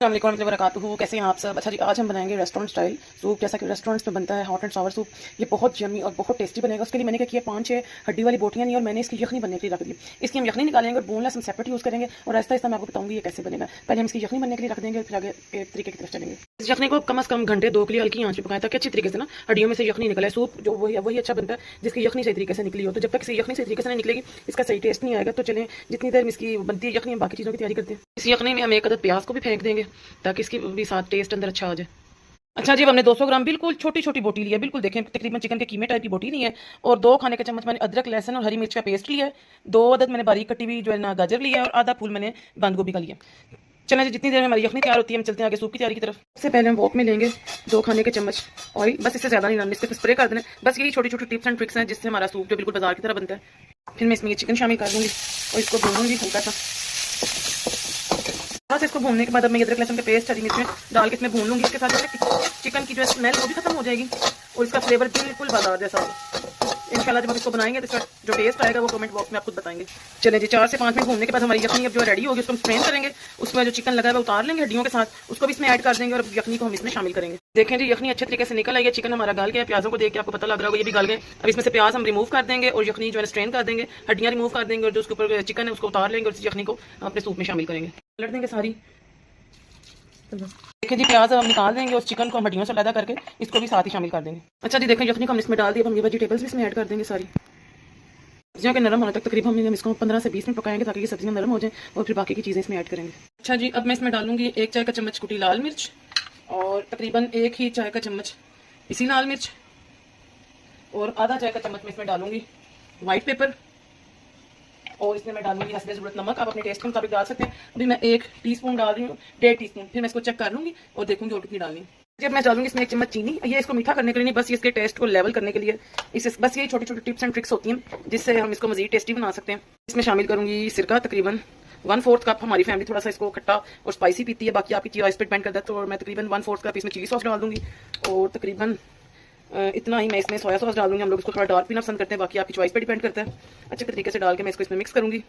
अस्सलाम वालेकुम वरहमतुल्लाहि। कैसे हैं आप सब? अच्छा जी, आज हम बनाएंगे रेस्टोरेंट स्टाइल सूप, जैसा कि रेस्टोरेंट्स में बनता है, हॉट एंड सावर सूप। ये बहुत यम्मी और बहुत टेस्टी बनेगा। उसके लिए मैंने क्या किया, 5-6 हड्डी वाली बोटियाँ ली और मैंने इसकी यखनी बनने के लिए रख दी। इसकी हम यखनी निकालेंगे और बोनलेस हम सेपरेट यूज़ करेंगे और आहिस्ता आहिस्ता मैं आपको बताऊंगी ये कैसे बनेगा। पहले हम इसकी यखनी बनने के लिए रख देंगे, फिर आगे के तरीके की तरफ चलेंगे। इस यखनी को कम से कम घंटे 2 के लिए हल्की आंच पे पकाएं ताकि अच्छी तरीके से ना हड्डियों में से यखनी निकले। सूप जो वही अच्छा बनता है जिसकी यखनी सही तरीके से निकली हो। तो जब तक इसी यखनी सही तरीके से नहीं निकलेगी इसका सही टेस्ट नहीं आएगा। तो चलें, जितनी देर में इसकी बनती है यखनी, हम बाकी चीज़ों की तैयारी करते हैं। इस यखनी में हम एक अदद प्याज को भी फेंक देंगे ताकि इसकी भी साथ टेस्ट अंदर अच्छा हो जाए। अच्छा जी, अब हमने 200 ग्राम बिल्कुल छोटी छोटी बोटी ली है। बिल्कुल देखें, तकरीबन चिकन के कीमे टाइप की बोटी नहीं है। और 2 खाने के चम्मच मैंने अदरक, लहसुन और हरी मिर्च का पेस्ट लिया है। 2 अदद मैंने बारीक कटी हुई जो है ना गाजर लिया है और आधा फूल मैंने बंद गोभी का लिया। चलें जी, जितनी देर में हमारी यखनी तैयार होती है हम चलते हैं आगे सूप की तैयारी की तरफ। सबसे पहले हम वॉक में लेंगे 2 खाने के चम्मच ऑयल, बस इससे ज़्यादा नहीं डालना, इसके स्प्रे कर देना। बस यही छोटी छोटी टिप्स एंड ट्रिक्स हैं जिससे हमारा सूप जो बिल्कुल बाजार की तरह बनता है। फिर मैं इसमें ये चिकन शामिल कर दूँगी और इसको भूनूंगी हल्का सा। बस इसको भूनने के बाद अब मैं अदरक लहसुन के पेस्ट हरी मिर्च में डाल के इसमें भून लूँगी। इसके साथ चिकन की जो स्मेल वो भी खत्म हो जाएगी और इसका फ्लेवर बिल्कुल बाजार जैसा होगा। इंशाल्लाह जब हम इसको बनाएंगे तो इसका जो टेस्ट आएगा वो कमेंट बॉक्स में आप खुद बताएंगे। चले जी, 4 से 5 मिनट भूनने के बाद हमारी यखनी अब जो रेडी होगी उसको हम स्ट्रेन करेंगे। उसमें जो चिकन लगा है वो उतार लेंगे हड्डियों के साथ, उसको भी इसमें ऐड कर देंगे और यखनी को हम इसमें शामिल करेंगे। देखें जी, यखनी अच्छे तरीके से निकल आई है। चिकन हमारा गल गया, प्याजों को देख के आपको पता लग रहा होगा ये भी गल गए। अब इसमें से प्याज हम रिमूव कर देंगे और यखनी जो है स्ट्रेन कर देंगे, हड्डियाँ रिमूव कर देंगे और जो उसके ऊपर चिकन है उसको उतार लेंगे और इस यखनी को अपने सूप में शामिल करेंगे। पलट देंगे सारी। देखिए जी, प्याज हम निकाल देंगे और चिकन को हम हड्डियों से अलग करके इसको भी साथ ही शामिल कर देंगे। अच्छा जी, देखें यखनी को हम इसमें डाल दिए। अब हम ये वेजिटेबल्स भी इसमें ऐड कर देंगे सारी। सब्जियों के नरम होने तक तकरीबन हम इसको 15 से 20 मिनट पकाएंगे ताकि ये सब्जियां नरम हो जाएं और फिर बाकी की चीज़ें इसमें ऐड करेंगे। अच्छा जी, अब मैं इसमें डालूंगी 1 चाय का चम्मच कुटी लाल मिर्च और तकरीबन 1 ही चाय का चम्मच पिसी लाल मिर्च और आधा चाय का चम्मच में इसमें डालूंगी वाइट पेपर और इसमें मैं डालूंगी हस्बे ज़रूरत नमक। आप अपने टेस्ट के मुताबिक डाल सकते हैं। अभी मैं 1 टीस्पून डाल रही हूँ, 1.5 टीस्पून। फिर मैं इसको चेक कर लूँगी और देखूंगी और कितनी डालनी। जब मैं डालूंगी इसमें 1 चम्मच चीनी। ये इसको मीठा करने के लिए नहीं, बस इसके टेस्ट को लेवल करने के लिए। इसे बस यही छोटी छोटी टिप्स एंड ट्रिक्स होती हैं जिससे हम इसको मज़ीद टेस्टी बना सकते हैं। इसमें शामिल करूँगी सिरका, तकरीबन 1/4 कप। हमारी फैमिली थोड़ा सा इसको खट्टा और स्पाइसी पीती है, बाकी आपकी चॉइस पर डिपेंड करता है। तो मैं तकरीबन 1/4 कप इसमें चिली सॉस डाल दूँगी और तकरीबन इतना ही मैं इसमें सोया सॉस डाल दूँगी। हम लोग इसको थोड़ा डार्क पीना पसंद करते हैं, बाकी आपकी चॉइस पर डिपेंड करता है। अच्छे तरीके से डाल के मैं इसको इसमें मिक्स करूँगी।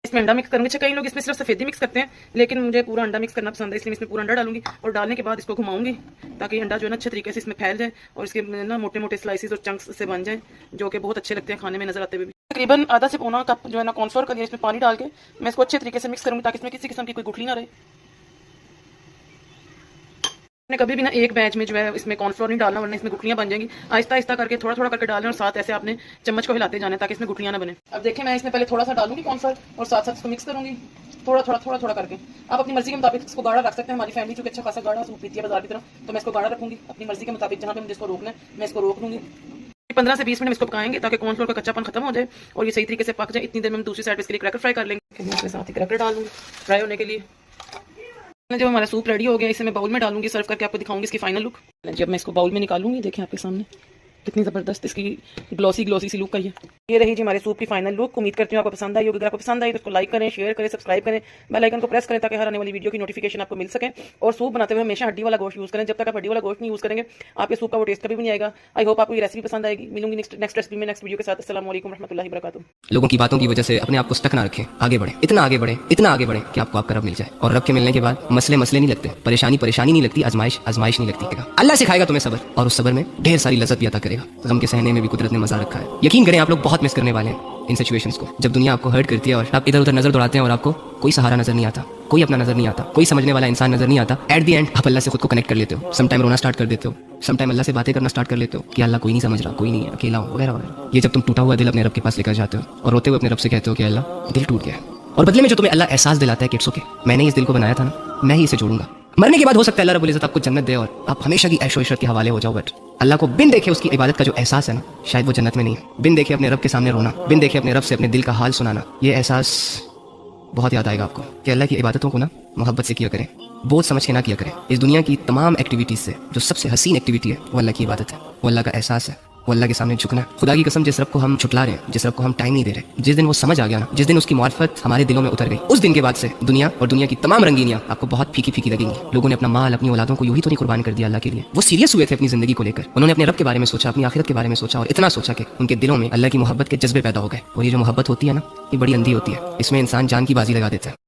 इसमें अंडा मिक्स करूंगी। अच्छा, कई लोग इसमें सिर्फ सफेदी मिक्स करते हैं, लेकिन मुझे पूरा अंडा मिक्स करना पसंद है, इसलिए मैं इसमें पूरा अंडा डालूंगी और डालने के बाद इसको घुमाऊंगी ताकि अंडा जो है ना अच्छे तरीके से इसमें फैल जाए और इसके ना मोटे मोटे स्लाइसेस और चंक्स से बन जाए जो कि बहुत अच्छे लगते हैं खाने में नजर आते हुए भी। तकरीबन आधा से पौना कप जो है ना कॉर्नफ्लोर का लिया, इसमें पानी डाल के मैं इसको अच्छे तरीके से मिक्स करूंगी ताकि इसमें किसी किस्म की कोई गुठली ना रहे। आपने कभी भी ना एक बैच में जो है इसमें कॉर्नफ्लोर नहीं डालना, वरना इसमें गुठलियां बन जाएंगी। आहिस्ता आहिस्ता करके थोड़ा थोड़ा करके डालें और साथ ऐसे आपने चम्मच को हिलाते जाना ताकि इसमें गुठलियां ना बने। अब देखिए, मैं इसमें पहले थोड़ा सा डालूंगी कॉर्नफ्लोर और साथ साथ इसको मिक्स करूंगी थोड़ा थोड़ा करके। आप अपनी मर्जी के मुताबिक इसको गाढ़ा रख सकते हैं। हमारी फैमिली चूंकि अच्छा खासा गाढ़ा सूप पीती है बाजार की तरह, तो मैं इसको गाढ़ा रखूंगी अपनी मर्जी के मुताबिक। जहाँ पे मुझे इसको रोकना है मैं इसको रोक लूंगी। 15 से 20 मिनट में इसको पकाएंगे ताकि कॉर्नफ्लोर का कच्चापन खत्म हो जाए और ये सही तरीके से पक जाए। इतनी देर में हम दूसरी साइड इसके लिए क्रैकर फ्राई कर लेंगे। मैं इसके साथ ही क्रैकर डाल दूंगी फ्राई होने के लिए। जब हमारा सूप रेडी हो गया, इसे मैं बाउल में डालूंगी, सर्व करके आपको दिखाऊंगी इसकी फाइनल लुक। जब मैं इसको बाउल में निकालूंगी, देखें आपके सामने कितनी ज़बरदस्त इसकी ग्लॉसी सी लुक आई है। ये रही जी हमारे सूप की फाइनल लुक। उम्मीद करती हूँ आपको पसंद आई होगी। अगर आपको पसंद आई तो इसको लाइक करें, शेयर करें, सब्सक्राइब करें, बेल आइकन को प्रेस करें ताकि हर आने वाली वीडियो की नोटिफिकेशन आपको मिल सके। और सूप बनाते हुए हमेशा हड्डी वाला गोश्त यूज़ करें। जब तक आप हड्डी वाला गोश्त नहीं यूज़ करेंगे आपके सूप का वो टेस्ट कभी भी नहीं आएगा। आई होप आपको ये रेसिपी पसंद आएगी। मिलूंगी नेक्स्ट रेसिपी में, नेक्स्ट वीडियो के साथ। अस्सलाम वालेकुम रहमतुल्लाहि व बरकातुहू। लोगों की बातों की वजह से अपने आप को स्टक ना रखें, आगे बढ़े, इतना आगे बढ़े कि आपको आपका रब मिल जाए। और रब के मिलने के बाद मसले नहीं लगते, परेशानी नहीं लगती, आजमाइश नहीं लगती। अल्लाह सिखाएगा तुम्हें सब्र और उस सब्र में ढेर सारी लज़्ज़त भी अता करेगा। गम के सहने में भी कुदरत ने मजा रखा है। यकीन करें, आप लोग बहुत मिस करने वाले हैं इन सिचुएशंस को, जब दुनिया आपको हर्ट करती है और आप इधर उधर नजर दौड़ाते हैं और आपको कोई सहारा नजर नहीं आता, कोई अपना नजर नहीं आता, कोई समझने वाला इंसान नजर नहीं आता। एट द एंड आप अल्लाह से खुद को कनेक्ट कर लेते हो। सम टाइम रोना स्टार्ट कर देते हो, सम टाइम अल्लाह से बातें करना स्टार्ट कर लेते हो कि अल्लाह कोई नहीं समझ रहा, कोई नहीं है, अकेला हूँ वगैरह वगैरह। ये जब तुम टूटा हुआ दिल अपने रब के पास लेकर जाते हो और रोते हुए अपने रब से कहते हो कि अल्लाह दिल टूट गया, और बदले में जो तुम्हें अल्लाह एहसास दिलाता है कि इट्स ओके, मैंने इस दिल को बनाया था ना, मैं ही इसे जोड़ूंगा। मरने के बाद हो सकता है अल्लाह रब्बुल इज़्ज़त आपको जन्नत दे और आप हमेशा की ऐशो इशरत के हवाले हो जाओ, बट अल्लाह को बिन देखे उसकी इबादत का जो एहसास है ना, शायद वो जन्नत में नहीं है। बिन देखे अपने रब के सामने रोना, बिन देखे अपने रब से अपने दिल का हाल सुनाना, ये एहसास बहुत याद आएगा आपको कि अल्लाह की इबादतों को ना मोहब्बत से किया करें, बोझ समझ के ना किया करें। इस दुनिया की तमाम एक्टिविटीज से जो सबसे हसीन एक्टिविटी है वो अल्लाह की इबादत है, वो अल्लाह का एहसास है, वो अल्लाह के सामने झुकना। खुदा की कसम, जिस रब को हम छुटला रहे हैं, जिस रब को हम टाइम नहीं दे रहे, जिस दिन वो समझ आ गया ना, जिस दिन उसकी मार्फत हमारे दिलों में उतर गई, उस दिन के बाद से दुनिया और दुनिया की तमाम रंगीनियां आपको बहुत फीकी फीकी लगेंगी। लोगों ने अपना माल, अपनी औलादों को यूं ही तो नहीं कुर्बान कर दिया अल्लाह के लिए। वो सीरियस हुए थे अपनी जिंदगी को लेकर। उन्होंने अपने रब के बारे में सोचा, अपनी आखिरत के बारे में सोचा और इतना सोचा कि उनके दिलों में अल्लाह की मोहब्बत के जज्बे पैदा हो गए। और ये जो मोहब्बत होती है ना, ये बड़ी अंधी होती है, इसमें इंसान जान की बाजी लगा देता है।